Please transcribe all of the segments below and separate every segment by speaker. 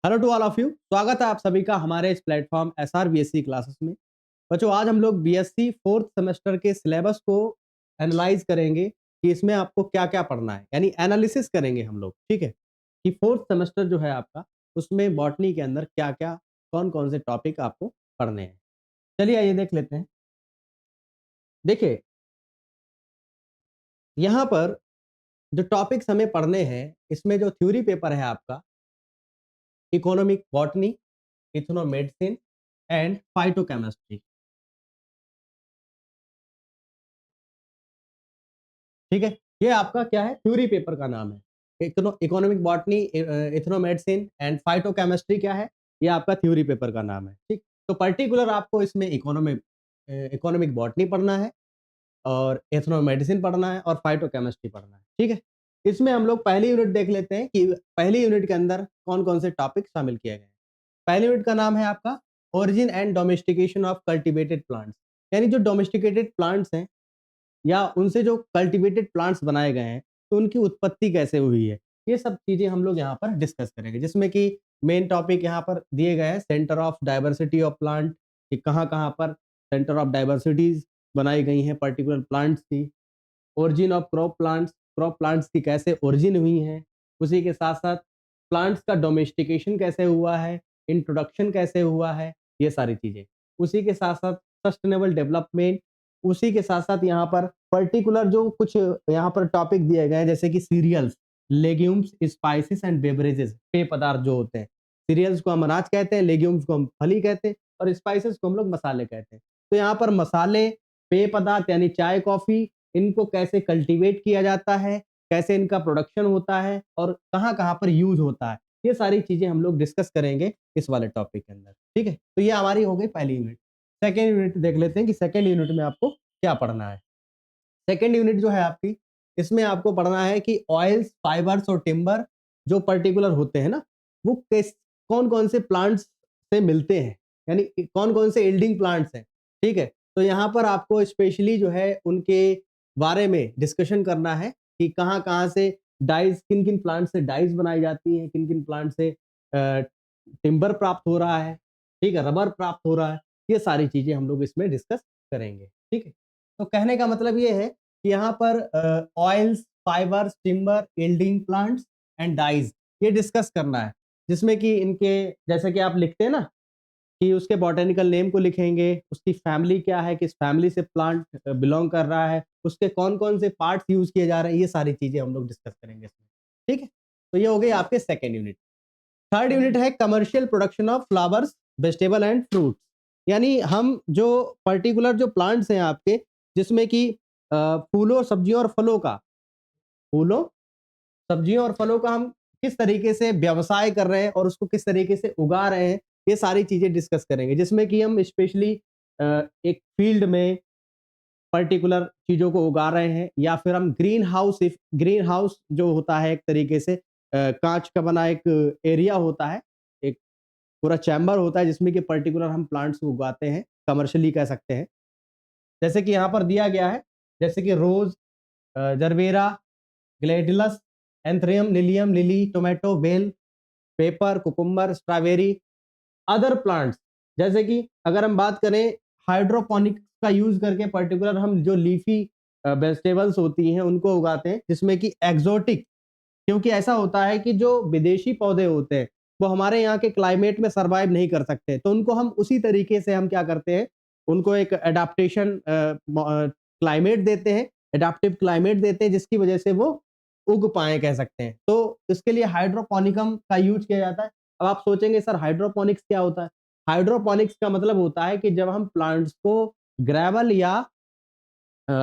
Speaker 1: Hello to all of you. स्वागत है आप सभी का हमारे इस प्लेटफॉर्म एसआर बीएससी क्लासेस में। बच्चों, आज हम लोग बीएससी फोर्थ सेमेस्टर के सिलेबस को एनालाइज करेंगे कि इसमें आपको क्या क्या पढ़ना है, यानी एनालिसिस करेंगे हम लोग। ठीक है कि फोर्थ सेमेस्टर जो है आपका, उसमें बॉटनी के अंदर क्या क्या कौन कौन से टॉपिक आपको पढ़ने हैं। चलिए आइए देख लेते हैं। देखिए, यहाँ पर जो टॉपिक्स हमें पढ़ने हैं, इसमें जो थ्योरी पेपर है आपका, economic botany, ethno medicine and phytochemistry. ठीक है, ये आपका क्या है, थ्योरी पेपर का नाम है। Economic botany, ethno medicine and phytochemistry क्या है, ये आपका थ्योरी पेपर का नाम है। ठीक, तो पर्टिकुलर आपको इसमें इकोनॉमिक बॉटनी पढ़ना है और एथनो मेडिसिन पढ़ना है और फाइटोकेमिस्ट्री पढ़ना है। ठीक है, इसमें हम लोग पहली यूनिट देख लेते हैं कि पहली यूनिट के अंदर कौन कौन से टॉपिक शामिल किए गए हैं। पहली यूनिट का नाम है आपका origin and domestication of cultivated plants, यानी जो डोमेस्टिकेटेड प्लांट्स हैं या उनसे जो कल्टीवेटेड प्लांट्स बनाए गए हैं, तो उनकी उत्पत्ति कैसे हुई है, ये सब चीज़ें हम लोग यहाँ पर डिस्कस करेंगे। जिसमें कि मेन टॉपिक यहाँ पर दिए गए हैं, centre of diversity of plant, कि कहाँ-कहाँ पर सेंटर ऑफ डाइवर्सिटीज़ बनाई गई हैं पर्टिकुलर प्लांट्स की। ओरिजिन ऑफ क्रॉप प्लांट्स की कैसे ओरिजिन हुई हैं। उसी के साथ-साथ प्लांट्स का डोमेस्टिकेशन कैसे हुआ है, इंट्रोडक्शन कैसे हुआ है, ये सारी चीज़ें। उसी के साथ-साथ सस्टेनेबल डेवलपमेंट, उसी के साथ-साथ यहाँ पर पर्टिकुलर जो कुछ यहाँ पर टॉपिक दिए गए हैं, जैसे कि cereals, legumes, spices and beverages, पेय पदार्थ जो होते हैं। सीरियल्स को हम अनाज कहते हैं, लेग्यूम्स को हम फली कहते हैं और स्पाइसेस को हम लोग मसाले कहते हैं। तो यहाँ पर मसाले, पेय पदार्थ यानी चाय, कॉफ़ी, इनको कैसे कल्टीवेट किया जाता है, कैसे इनका प्रोडक्शन होता है और कहाँ-कहाँ पर यूज़ होता है। ये सारी चीज़ें हम लोग डिस्कस करेंगे इस वाले टॉपिक के अंदर। ठीक है? तो ये हमारी हो गई पहली यूनिट। सेकंड यूनिट देख लेते हैं कि सेकंड यूनिट में आपको क्या पढ़ना है। सेकंड यूनिट जो है आपकी, इसमें आपको पढ़ना है कि ऑयल्स, फाइबर्स और टिम्बर जो पर्टिकुलर होते हैं ना, वो कौन-कौन से प्लांट्स से मिलते हैं, यानी कौन-कौन से यील्डिंग प्लांट्स हैं। ठीक है? तो यहाँ पर आपको स्पेशली जो है उनके बारे में डिस्कशन करना है कि कहाँ-कहाँ से डाइज़, किन-किन प्लांट से डाइज़ बनाई जाती हैं, किन-किन प्लांट से टिम्बर प्राप्त हो रहा है, ठीक है, रबर प्राप्त हो रहा है। ये सारी चीज़ें हम लोग इसमें डिस्कस करेंगे। ठीक है? तो कहने का मतलब ये है कि यहाँ पर oils, fibres, timber, yielding plants and dies, ये डिस्कस करना है। जिसमें कि इनके, जैसे कि आप लिखते हैं ना कि उसके बॉटेनिकल नेम को लिखेंगे, उसकी फैमिली क्या है, किस फैमिली से प्लांट बिलॉन्ग कर रहा है, उसके कौन-कौन से पार्ट्स यूज़ किए जा रहे हैं, ये सारी चीज़ें हम लोग डिस्कस करेंगे इसमें। ठीक है? तो ये हो गई आपके सेकंड यूनिट। थर्ड यूनिट है commercial production of flowers, vegetable and fruits, यानी हम जो पर्टिकुलर जो प्लांट्स हैं आपके, जिसमें कि फूलों, सब्जियों और फलों का, फूलों, सब्जियों और फलों का हम किस तरीके से व्यवसाय कर रहे हैं और उसको किस तरीके से उगा रहे हैं, ये सारी चीज़ें डिस्कस करेंगे। जिसमें कि हम स्पेशली एक फील्ड में पर्टिकुलर चीज़ों को उगा रहे हैं, या फिर हम ग्रीन हाउस जो होता है एक तरीके से काँच का बना एक एरिया होता है, एक पूरा चैम्बर होता है जिसमें कि पर्टिकुलर हम प्लांट्स को उगाते हैं, कमर्शियली कह सकते हैं। जैसे कि यहाँ पर दिया गया है, जैसे कि rose, gerbera, gladiolus, anthurium, lilium, lily, tomato, bell, pepper, cucumber, strawberry, other plants. जैसे कि अगर हम बात करें हाइड्रोपोनिक्स का यूज़ करके, पर्टिकुलर हम जो लीफी वेजिटेबल्स होती हैं उनको उगाते हैं, जिसमें कि एक्सोटिक, क्योंकि ऐसा होता है कि जो विदेशी पौधे होते हैं, वो हमारे यहाँ के क्लाइमेट में सर्वाइव नहीं कर सकते। तो उनको हम उसी तरीके से हम क्या करते हैं, उनको एक एडाप्टेशन क्लाइमेट देते हैं, एडाप्टिव क्लाइमेट देते हैं, जिसकी वजह से वो उग पाएँ कह सकते हैं। तो इसके लिए हाइड्रोपोनिकम का यूज़ किया जाता है। अब आप सोचेंगे सर हाइड्रोपोनिक्स क्या होता है? हाइड्रोपोनिक्स का मतलब होता है कि जब हम प्लांट्स को ग्रेवल या अ,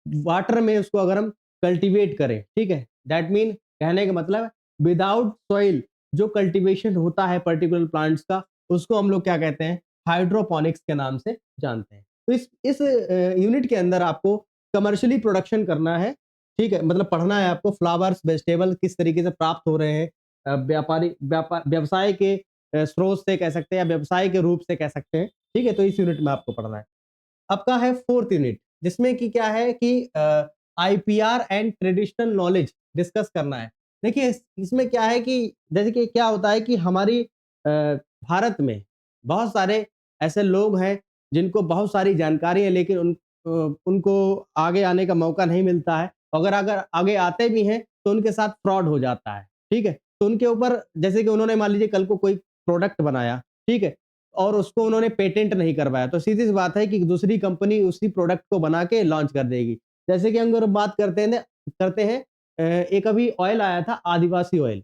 Speaker 1: वाटर में उसको अगर हम कल्टीवेट करें, ठीक है? दैट मीन, कहने का मतलब विदाउट सॉइल जो कल्टीवेशन होता है पर्टिकुलर प्लांट्स का, उसको हम लोग क्या कहते हैं? हाइड्रोपोनिक्स के नाम से जानते हैं। तो इस यूनिट के अंदर आपको कमर्शियली प्रोडक्शन करना है, ठीक है? मतलब पढ़ना है आपको, फ्लावर्स, वेजिटेबल किस तरीके से प्राप्त हो रहे हैं, व्यवसाय के स्रोत से कह सकते हैं या व्यवसाय के रूप से कह सकते हैं, ठीक है? तो इस यूनिट में आपको पढ़ना है। आपका है फोर्थ यूनिट, जिसमें कि क्या है कि IPR and traditional knowledge discuss करना है। देखिए इसमें क्या है कि जैसे कि क्या होता है कि हमारी भारत में बहुत सारे ऐसे लोग हैं जिनको बहुत सारी जानकारी है, लेकिन उनको आगे आने का मौका नहीं मिलता है। अगर अगर आगे आते भी हैं तो उनके साथ फ्रॉड हो जाता है, ठीक है? तो उनके ऊपर, जैसे कि उन्होंने मान लीजिए कल को कोई प्रोडक्ट बनाया, ठीक है? और उसको उन्होंने पेटेंट नहीं करवाया, तो सीधी-सी बात है कि दूसरी कंपनी उसी प्रोडक्ट को बना के लॉन्च कर देगी। जैसे कि अगर बात करते हैं एक अभी ऑयल आया था, आदिवासी ऑयल।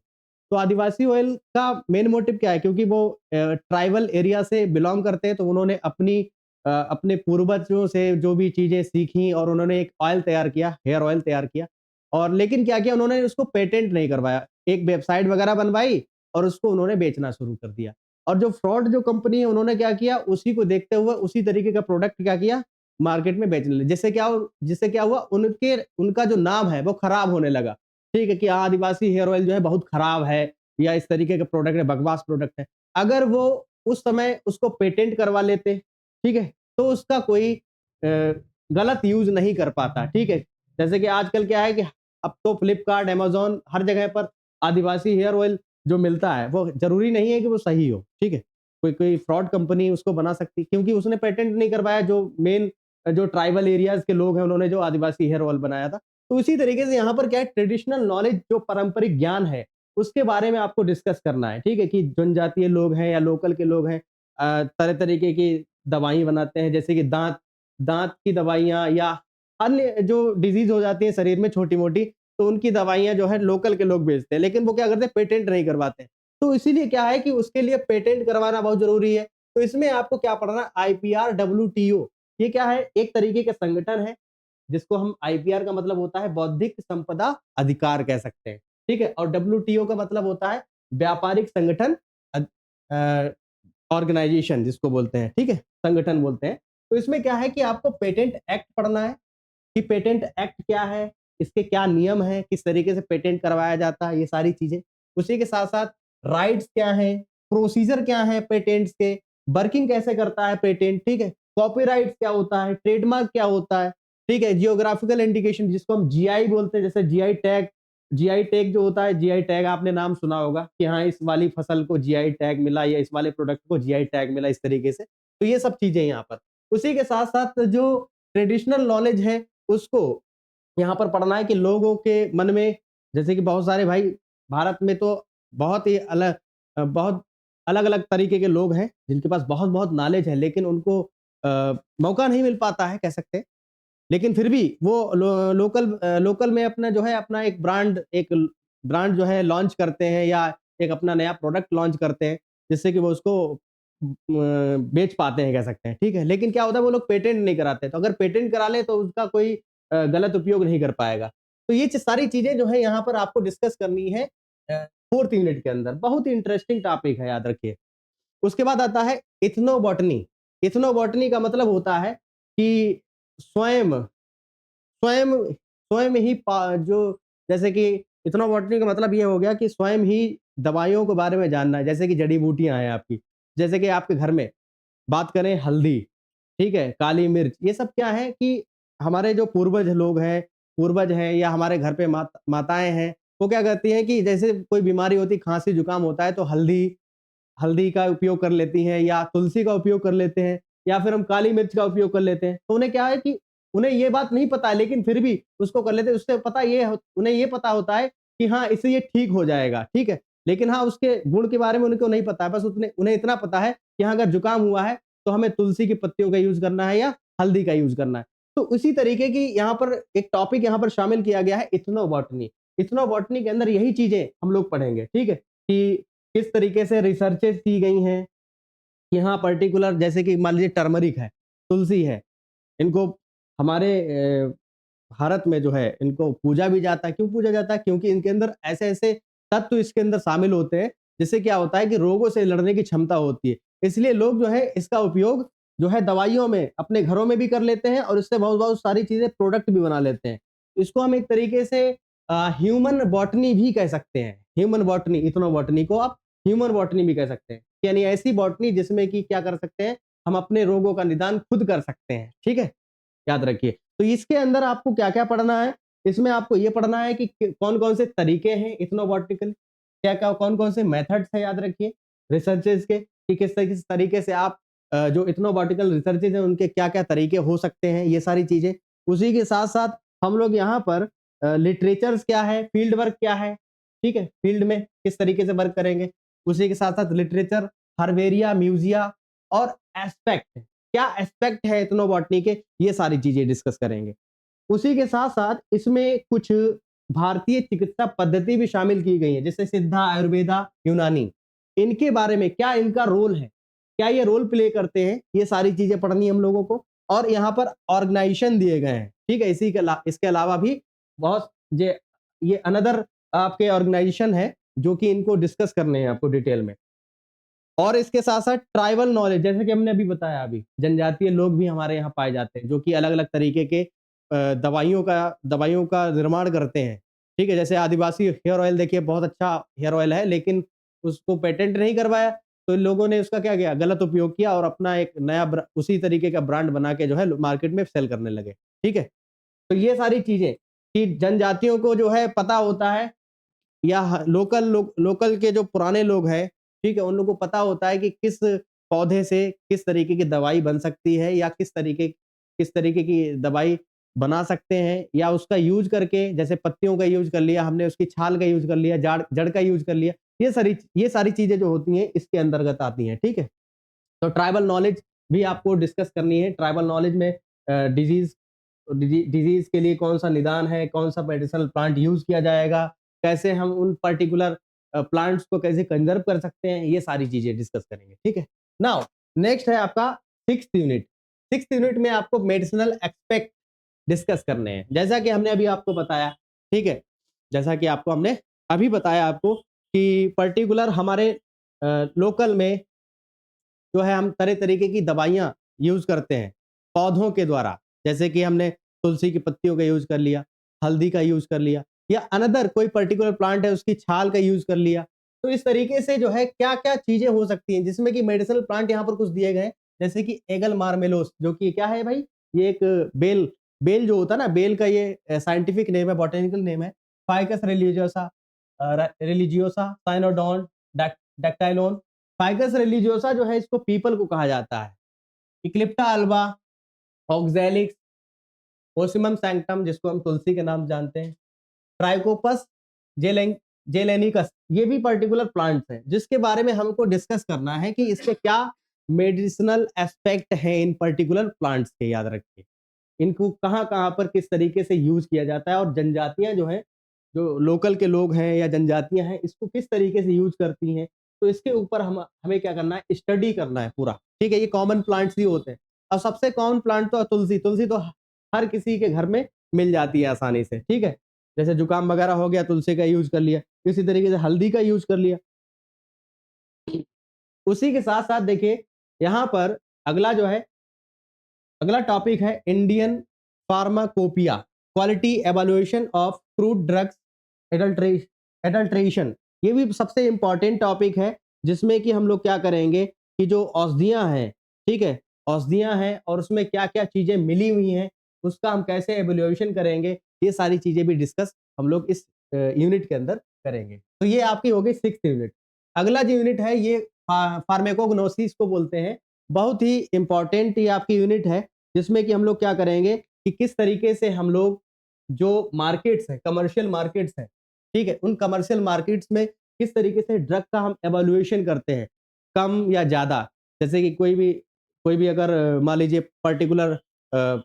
Speaker 1: तो आदिवासी ऑयल का मेन मोटिव क्या है? क्योंकि वो ट्राइबल एरिया से बिलॉन्ग करते हैं, तो उन्होंने अपने पूर्वजों से जो भी चीज़ें सीखी और उन्होंने एक ऑयल तैयार किया, हेयर ऑयल तैयार किया। और लेकिन क्या किया उन्होंने, उसको पेटेंट नहीं करवाया। एक वेबसाइट वगैरह बनवाई और उसको उन्होंने बेचना शुरू कर दिया। और जो फ्रॉड जो कंपनी है, उन्होंने क्या किया, उसी को देखते हुए उसी तरीके का प्रोडक्ट क्या किया, मार्केट में बेचने लगे। जिससे क्या हुआ, उनका जो नाम है वो खराब होने लगा। ठीक है कि आदिवासी हेयर ऑयल जो है बहुत खराब है, या इस तरीके का प्रोडक्ट है, बकवास प्रोडक्ट है। अगर वो उस समय उसको पेटेंट करवा लेते, ठीक है, तो उसका कोई गलत यूज़ नहीं कर पाता, ठीक है। जैसे कि आजकल क्या है कि अब तो फ्लिपकार्ट, अमेज़न हर जगह पर आदिवासी हेयर ऑयल जो मिलता है, वो ज़रूरी नहीं है कि वो सही हो, ठीक है। कोई कोई फ्रॉड कंपनी उसको बना सकती है, क्योंकि उसने पेटेंट नहीं करवाया, जो मेन जो ट्राइबल एरियाज़ के लोग हैं, उन्होंने जो आदिवासी हेयर ऑयल बनाया था। तो इसी तरीके से यहाँ पर क्या है, ट्रेडिशनल नॉलेज जो पारंपरिक ज्ञान है, उसके बारे में आपको डिस्कस करना है, ठीक है? कि जनजातीय लोग हैं या लोकल के लोग हैं, तरह तरीके की दवाई बनाते हैं, जैसे कि दाँत दाँत की दवाइयाँ या अन्य जो डिज़ीज़ हो जाती है शरीर में छोटी-मोटी, तो उनकी दवाइयाँ जो है लोकल के लोग बेचते हैं, लेकिन वो क्या करते हैं, पेटेंट नहीं करवाते हैं। तो इसीलिए क्या है कि उसके लिए पेटेंट करवाना बहुत ज़रूरी है। तो इसमें आपको क्या पढ़ना है, आईपीआर, डब्ल्यूटीओ, ये क्या है, एक तरीके का संगठन है, जिसको हम, आईपीआर का मतलब होता है बौद्धिक संपदा अधिकार कह सकते हैं, ठीक है? और डब्ल्यूटीओ का मतलब होता है व्यापारिक संगठन ऑर्गेनाइजेशन जिसको बोलते हैं, ठीक है? संगठन बोलते हैं। तो इसमें क्या है कि आपको पेटेंट एक्ट पढ़ना है कि पेटेंट एक्ट क्या है, इसके क्या नियम हैं, किस तरीके से पेटेंट करवाया जाता है, ये सारी चीज़ें। उसी के साथ-साथ राइट्स क्या हैं, प्रोसीजर क्या है पेटेंट्स के, वर्किंग कैसे करता है पेटेंट, ठीक है? कॉपीराइट्स क्या होता है, ट्रेडमार्क क्या होता है, ठीक है? जियोग्राफिकल इंडिकेशन जिसको हम जीआई बोलते हैं, जैसे जीआई टैग जो होता है, जीआई टैग आपने नाम सुना होगा कि हाँ, इस वाली फसल को जीआई टैग मिला या इस वाले प्रोडक्ट को जीआई टैग मिला, इस तरीके से। तो ये सब चीज़ें यहाँ पर। उसी के साथ-साथ जो ट्रेडिशनल नॉलेज है, उसको यहाँ पर पढ़ना है कि लोगों के मन में, जैसे कि बहुत सारे भाई भारत में तो बहुत ही बहुत अलग-अलग तरीके के लोग हैं, जिनके पास बहुत-बहुत नॉलेज है, लेकिन उनको मौका नहीं मिल पाता है, कह सकते हैं। लेकिन फिर भी वो लोकल में अपना जो है, अपना एक ब्रांड जो है लॉन्च करते हैं, या एक अपना नया प्रोडक्ट लॉन्च करते हैं, जिससे कि वो उसको बेच पाते हैं, कह सकते हैं, ठीक है? लेकिन क्या होता है, वो लोग पेटेंट नहीं कराते, तो अगर पेटेंट करा ले तो उसका कोई गलत उपयोग नहीं कर पाएगा। तो ये सारी चीज़ें जो है यहाँ पर आपको डिस्कस करनी है 4th यूनिट के अंदर। बहुत ही इंटरेस्टिंग टॉपिक है, याद रखिए। उसके बाद आता है इथनोबॉटनी। इथनोबॉटनी का मतलब होता है कि स्वयं स्वयं स्वयं ही जो, जैसे कि इथनोबॉटनी का मतलब ये हो गया कि स्वयं ही दवाइयों के बारे में जानना है, जैसे कि जड़ी-बूटियाँ हैं आपकी। जैसे कि आपके घर में बात करें, हल्दी, ठीक है? काली मिर्च, ये सब क्या है कि हमारे जो पूर्वज हैं या हमारे घर पे माताएँ हैं, वो क्या करती हैं कि जैसे कोई बीमारी होती है, खाँसी-जुकाम होता है, तो हल्दी हल्दी का उपयोग कर लेती हैं, या तुलसी का उपयोग कर लेते हैं, या फिर हम काली मिर्च का उपयोग कर लेते हैं। तो उन्हें क्या है कि उन्हें ये बात नहीं पता है, लेकिन फिर भी उसको कर लेते हैं। उससे उन्हें ये पता होता है कि हाँ, इससे ये ठीक हो जाएगा, ठीक है? लेकिन हाँ, उसके गुण के बारे में उनको नहीं पता है। बस उन्हें इतना पता है कि हाँ, अगर जुकाम हुआ है, तो हमें तुलसी की पत्तियों का यूज़ करना है या हल्दी का यूज़ करना है। तो उसी तरीके की यहाँ पर एक टॉपिक यहाँ पर शामिल किया गया है, इथनोबॉटनी। इथनोबॉटनी के अंदर यही चीज़ें हम लोग पढ़ेंगे, ठीक है? कि किस तरीके से रिसर्चेज़ की गई हैं, कि हाँ, पर्टिकुलर, जैसे कि मान लीजिए टर्मरिक है, तुलसी है, इनको हमारे भारत में जो है, इनको पूजा भी जाता है। क्यों पूजा जाता है? क्योंकि इनके अंदर ऐसे-ऐसे तत्व इसके अंदर शामिल होते हैं, जिससे क्या होता है कि रोगों से लड़ने की क्षमता होती है। इसलिए लोग जो है, इसका उपयोग जो है दवाइयों में, अपने घरों में भी कर लेते हैं, और इससे बहुत-बहुत सारी चीज़ें, प्रोडक्ट भी बना लेते हैं। इसको हम एक तरीके से ह्यूमन बॉटनी भी कह सकते हैं। ह्यूमन बॉटनी, इथनोबॉटनी को आप ह्यूमन बॉटनी भी कह सकते हैं। यानी ऐसी बॉटनी जिसमें कि क्या कर सकते हैं, हम अपने रोगों का निदान खुद कर सकते हैं, ठीक है? याद रखिए। तो इसके अंदर आपको क्या-क्या पढ़ना है? इसमें आपको ये पढ़ना है कि कौन-कौन से तरीके हैं इथनोबॉटिकल, क्या-क्या कौन-कौन से मेथड्स हैं, याद रखिए। रिसर्चेज के कि किस तरीके से आप जो इथनोबॉटिकल रिसर्चेज हैं उनके क्या-क्या तरीके हो सकते हैं, ये सारी चीज़ें। उसी के साथ-साथ हम लोग यहाँ पर लिटरेचर्स क्या है, फील्ड वर्क क्या है, ठीक है? फील्ड में किस तरीके से वर्क करेंगे। उसी के साथ-साथ लिटरेचर, हर्बेरिया, म्यूज़िया और एस्पेक्ट, क्या एस्पेक्ट है इथनोबॉटनी के, ये सारी चीज़ें डिस्कस करेंगे। उसी के साथ-साथ इसमें कुछ भारतीय चिकित्सा पद्धति भी शामिल की गई है, जैसे सिद्धा, आयुर्वेदा, यूनानी। इनके बारे में क्या इनका रोल है? क्या ये रोल प्ले करते हैं? ये सारी चीज़ें पढ़नी है हम लोगों को और यहाँ पर ऑर्गनाइजेशन दिए गए हैं, ठीक है? इसके अलावा भी बहुत ये अनदर आपके ऑर्गनाइजेशन है, जो कि इनको डिस्कस करने हैं आपको डिटेल में। और इसके साथ-साथ ट्राइबल नॉलेज, जैसे कि हमने अभी बताया अभी, जनजातीय लोग भी हमारे यहाँ पाए जाते हैं, जो कि अलग-अलग तरीके के दवाइयों का निर्माण करते हैं, ठीक है? जैसे आदिवासी हेयर ऑयल देखिए बहुत अच्छा हेयर ऑयल है, लेकिन उसको पेटेंट नहीं करवाया, तो इन लोगों ने उसका क्या किया, गलत उपयोग किया और अपना एक नया उसी तरीके का ब्रांड बना के जो है मार्केट में सेल करने लगे, ठीक है? तो ये सारी चीज़ें कि जनजातियों को जो है पता होता है या लोकल के जो पुराने लोग हैं, ठीक है? उन लोगों को पता होता है कि किस पौधे से किस तरीके की दवाई बन सकती है या किस तरीके की दवाई बना सकते हैं या उसका यूज़ करके जैसे पत्तियों का यूज़ कर लिया हमने, उसकी छाल का यूज़ कर लिया, जाड़ जड़ का यूज़ कर लिया। ये सारी चीज़ें जो होती हैं इसके अंतर्गत आती हैं, ठीक है? तो ट्राइबल नॉलेज भी आपको डिस्कस करनी है। ट्राइबल नॉलेज में डिजीज़ के लिए कौन-सा निदान है, कौन-सा मेडिसिनल प्लांट यूज़ किया जाएगा, कैसे हम उन पर्टिकुलर प्लांट्स को कैसे कंज़र्व कर सकते हैं, ये सारी चीज़ें डिस्कस करेंगे, ठीक है? नाउ नेक्स्ट है आपका 6th यूनिट। 6th यूनिट में आपको मेडिसिनल एस्पेक्ट डिस्कस करने हैं। जैसा कि हमने अभी आपको बताया, ठीक है? जैसा कि आपको हमने अभी बताया आपको कि पर्टिकुलर हमारे लोकल में जो है हम तरह तरीके की दवाइयाँ यूज़ करते हैं, पौधों के द्वारा। जैसे कि हमने तुलसी की पत्तियों का यूज़ कर लिया, हल्दी का यूज़ कर लिया या अनदर कोई पर्टिकुलर प्लांट है उसकी छाल का यूज़ कर लिया। तो इस तरीके से जो है क्या-क्या चीज़ें हो सकती हैं जिसमें कि मेडिसिनल प्लांट यहाँ पर कुछ दिए गए हैं, जैसे कि एगल मार्मेलोस जो कि क्या है भाई? ये एक बेल बेल जो होता है ना, बेल का ये साइंटिफिक नेम है, बॉटेनिकल नेम है। फाइकस रिलिजियोसा साइनोडोन, डैक्टाइलोन। फाइकस रिलिजियोसा जो है इसको पीपल को कहा जाता है। इक्लिप्टा अल्बा, ऑक्सैलिक्स, ओसिमम सैंक्टम जिसको हम तुलसी के नाम से जानते हैं, ट्राइकोपस जेलेन जेलेनिकस, ये भी पर्टिकुलर प्लांट्स हैं जिसके बारे में हमको डिस्कस करना है कि इसके क्या मेडिसिनल एस्पेक्ट हैं इन पर्टिकुलर प्लांट्स के, याद रखिए। इनको कहाँ-कहाँ पर किस तरीके से यूज़ किया जाता है और जनजातियाँ जो हैं, जो लोकल के लोग हैं या जनजातियाँ हैं, इसको किस तरीके से यूज़ करती हैं। तो इसके ऊपर हमें क्या करना है, स्टडी करना है पूरा, ठीक है? ये कॉमन प्लांट्स ही होते हैं और सबसे कॉमन प्लांट तो तुलसी, तुलसी तो हर किसी के घर में मिल जाती है आसानी से, ठीक है? जैसे जुकाम वगैरह हो गया, तुलसी का यूज़ कर लिया, इसी तरीके से हल्दी का यूज़ कर लिया। उसी के साथ-साथ देखिए, यहाँ पर अगला जो है अगला टॉपिक है Indian pharmacopoeia, quality evaluation of crude drugs adulteration. ये भी सबसे इम्पोर्टेंट टॉपिक है जिसमें कि हम लोग क्या करेंगे कि जो औषधियाँ हैं, ठीक है? औषधियाँ हैं और उसमें क्या-क्या चीज़ें मिली हुई हैं, उसका हम कैसे एवैल्यूएशन करेंगे, ये सारी चीज़ें भी डिस्कस हम लोग इस यूनिट के अंदर करेंगे। तो ये आपकी हो गई 6th यूनिट। अगला जो यूनिट है ये फार्माकोग्नोसिस को बोलते हैं। बहुत ही इम्पोर्टेंट ये आपकी यूनिट है, जिसमें कि हम लोग क्या करेंगे कि किस तरीके से हम लोग जो मार्केट्स हैं, कमर्शियल मार्केट्स हैं, ठीक है? उन कमर्शियल मार्केट्स में किस तरीके से ड्रग का हम इवैल्यूएशन करते हैं, कम या ज़्यादा। जैसे कि कोई भी अगर मान लीजिए पर्टिकुलर अ,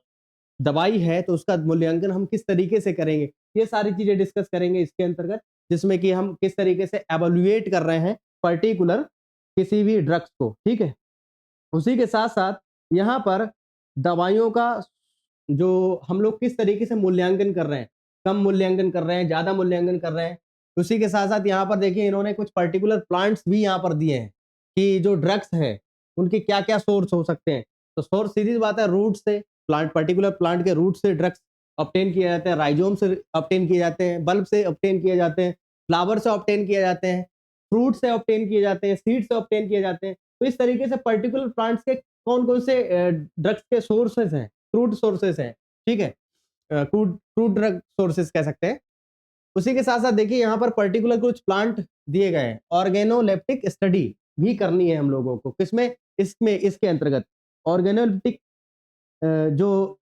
Speaker 1: दवाई है, तो उसका मूल्यांकन हम किस तरीके से करेंगे, ये सारी चीज़ें डिस्कस करेंगे इसके अंतर्गत, जिसमें कि हम किस तरीके से इवैल्यूएट कर रहे हैं पर्टिकुलर किसी भी ड्रग्स को, ठीक है? उसी के साथ-साथ यहाँ पर दवाइयों का जो हम लोग किस तरीके से मूल्यांकन कर रहे हैं, कम मूल्यांकन कर रहे हैं, ज़्यादा मूल्यांकन कर रहे हैं। उसी के साथ-साथ यहाँ पर देखिए इन्होंने कुछ पर्टिकुलर प्लांट्स भी यहाँ पर दिए हैं कि जो ड्रग्स हैं, उनके क्या-क्या सोर्स हो सकते हैं। तो सोर्स सीधी सी बात है, रूट से, पर्टिकुलर प्लांट के रूट से ड्रग्स ऑब्टेन किए जाते हैं, राइज़ोम से ऑब्टेन किए जाते हैं, बल्ब से ऑब्टेन किए जाते हैं, फ्लावर से ऑब्टेन किए जाते हैं, फ्रूट से ऑब्टेन किए जाते हैं, सीड से ऑब्टेन किए जाते हैं। तो इस तरीके से पर्टिकुलर प्लांट्स के कौन-कौन से ड्रग्स के सोर्सेज़ हैं, क्रूड सोर्सेज़ हैं, ठीक है? क्रूड क्रूड ड्रग सोर्सेज़ कह सकते हैं। उसी के साथ-साथ देखिए यहाँ पर पर्टिकुलर कुछ प्लांट दिए गए हैं, ऑर्गेनोलेप्टिक स्टडी, भी करनी है हम लोगों को, किसमें, इसमें, इसके अंतर्गत ऑर्गेनोलिप्टिक जो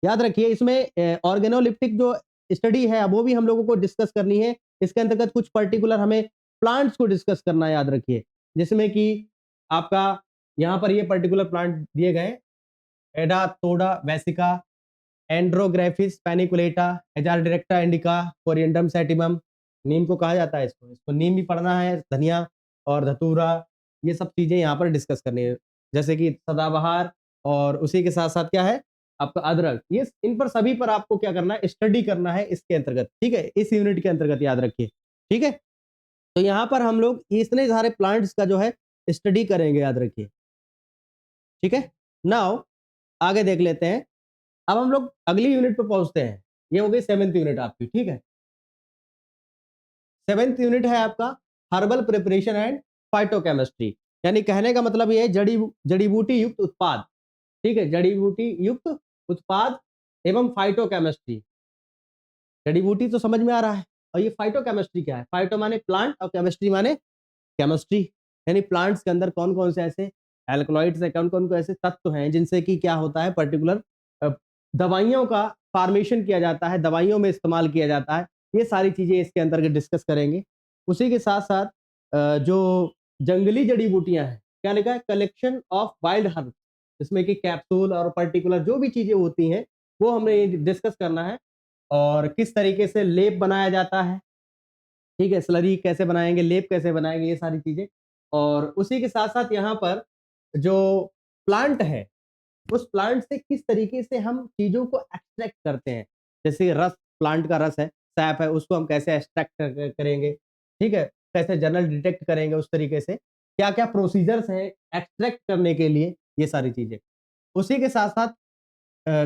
Speaker 1: याद रखिए इसमें ऑर्गेनोलिप्टिक जो स्टडी है वो भी हम लोगों को डिस्कस करनी है। इसके अंतर्गत कुछ पर्टिकुलर हमें प्लांट्स को डिस्कस करना है, याद रखिए, जिसमें कि आपका यहाँ पर ये पर्टिकुलर प्लांट दिए गए, एडा तोडा वेसिका, एंड्रोग्राफिस पैनिकुलेटा, एजार डायरेक्टा इंडिका, कोरिएंडम सैटिवम, नीम को कहा जाता है, इसको नीम भी पढ़ना है, धनिया और धतूरा, ये सब चीजें यहाँ पर डिस्कस करनी है, जैसे कि सदाबहार, और उसी के साथ साथ क्या है आपका अदरक, ये इन पर सभी पर आपको क्या करना है, स्टडी करना है इसके अंतर्गत, ठीक है, इस यूनिट के अंतर्गत, याद रखिए, ठीक है। तो यहाँ पर हम लोग इतने सारे प्लांट्स का जो है स्टडी करेंगे, याद रखिए, ठीक है। नाउ आगे देख लेते हैं। अब हम लोग अगली यूनिट पे पहुंचते हैं। ये हो गई 7th यूनिट आपकी, ठीक है। 7th यूनिट है आपका हर्बल प्रिपरेशन एंड फाइटोकेमिस्ट्री, यानी कहने का मतलब ये है जड़ी बूटी युक्त उत्पाद, ठीक है, जड़ी बूटी युक्त उत्पाद एवं फाइटोकेमिस्ट्री। जड़ी बूटी तो समझ में आ रहा है, और ये फाइटोकेमिस्ट्री क्या है, फाइटो माने प्लांट और केमिस्ट्री माने केमिस्ट्री, यानी प्लांट्स के अंदर कौन कौन से ऐसे एल्कलॉइड्स है, कौन कौन ऐसे तत्व हैं जिनसे कि क्या होता है, पर्टिकुलर दवाइयों का फॉर्मेशन किया जाता है, दवाइयों में इस्तेमाल किया जाता है, ये सारी चीजें इसके अंतर्गत डिस्कस करेंगे। उसी के साथ साथ जो जंगली जड़ी बूटियां हैं, क्या लिखा है, कलेक्शन ऑफ वाइल्ड हर्ब, जिसमें कि कैप्सूल और पर्टिकुलर जो भी चीजें होती हैं वो हमें डिस्कस करना है, और किस तरीके से लेप बनाया जाता है, ठीक है, स्लरी कैसे बनाएंगे, लेप कैसे बनाएंगे, ये सारी चीजें। और उसी के साथ साथ यहाँ पर जो प्लांट है, उस प्लांट से किस तरीके से हम चीजों को एक्सट्रैक्ट करते हैं, जैसे रस, प्लांट का रस है, सैप है, उसको हम कैसे एक्सट्रैक्ट करेंगे, ठीक है, कैसे जर्नल डिटेक्ट करेंगे, उस तरीके से क्या क्या प्रोसीजर्स हैं एक्सट्रैक्ट करने के लिए, ये सारी चीजें। उसी के साथ साथ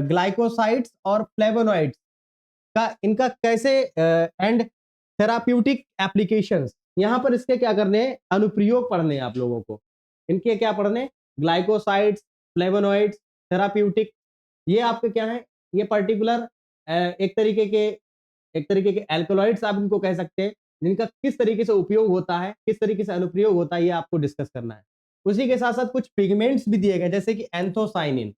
Speaker 1: ग्लाइकोसाइड्स और फ्लेवोनॉइड्स का इनका कैसे एंड थेराप्यूटिक एप्लीकेशंस, यहाँ पर इसके क्या करने हैं, अनुप्रयोग पढ़ने हैं आप लोगों को, इनके क्या पढ़ने, ग्लाइकोसाइड्स, फ्लेवोनॉइड्स, थेराप्यूटिक, ये आपके क्या है, ये पर्टिकुलर एक तरीके के एल्कोलॉइड्स आप इनको कह सकते हैं, जिनका किस तरीके से उपयोग होता है, किस तरीके से अनुप्रयोग होता है, ये आपको डिस्कस करना है। उसी के साथ साथ कुछ पिगमेंट्स भी दिए गए, जैसे कि एंथोसाइनिन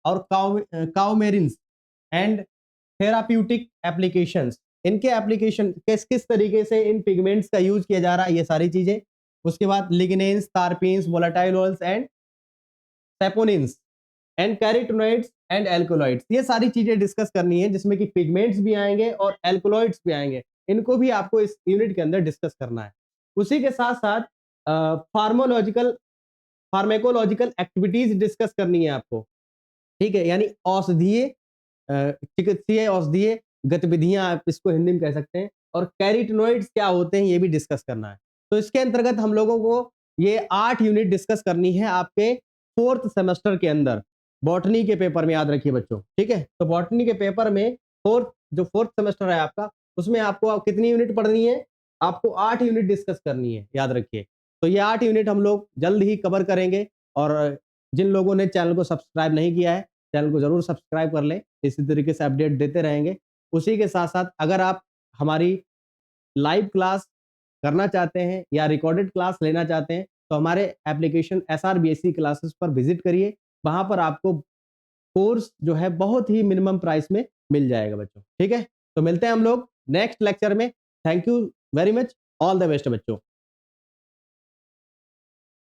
Speaker 1: और काउमेरिन्स एंड थेराप्यूटिक एप्लीकेशंस, इनके एप्लीकेशन किस किस तरीके से इन पिगमेंट्स का यूज किया जा रहा है, ये सारी चीजें। उसके बाद lignans, terpenes, volatile oils and saponins and carotenoids and alkaloids, ये सारी चीजें डिस्कस करनी है, जिसमें कि पिगमेंट्स भी आएंगे और एल्कोलॉइड्स भी आएंगे, इनको भी आपको इस यूनिट के अंदर डिस्कस करना है। उसी के साथ साथ फार्मेकोलॉजिकल एक्टिविटीज डिस्कस करनी है आपको, ठीक है, यानी औषधीय चिकित्सीय औषधीय गतिविधियां, आप इसको हिंदी में कह सकते हैं, और कैरोटीनॉइड्स क्या होते हैं ये भी डिस्कस करना है। तो इसके अंतर्गत हम लोगों को ये 8 यूनिट डिस्कस करनी है आपके 4th सेमेस्टर के अंदर, बॉटनी के पेपर में, याद रखिए बच्चों, ठीक है। तो बॉटनी के पेपर में जो 4th सेमेस्टर है आपका, उसमें आपको कितनी यूनिट पढ़नी है, आपको 8 यूनिट डिस्कस करनी है, याद रखिए। तो ये 8 यूनिट हम लोग जल्द ही कवर करेंगे, और जिन लोगों ने चैनल को सब्सक्राइब नहीं किया है, चैनल को जरूर सब्सक्राइब कर लें, इसी तरीके से अपडेट देते रहेंगे। उसी के साथ साथ अगर आप हमारी लाइव क्लास करना चाहते हैं या रिकॉर्डेड क्लास लेना चाहते हैं, तो हमारे एप्लीकेशन SRBSC क्लासेस पर विजिट करिए, वहां पर आपको कोर्स जो है बहुत ही मिनिमम प्राइस में मिल जाएगा बच्चों, ठीक है। तो मिलते हैं हम लोग नेक्स्ट लेक्चर में। Thank you very much, all the best बच्चों।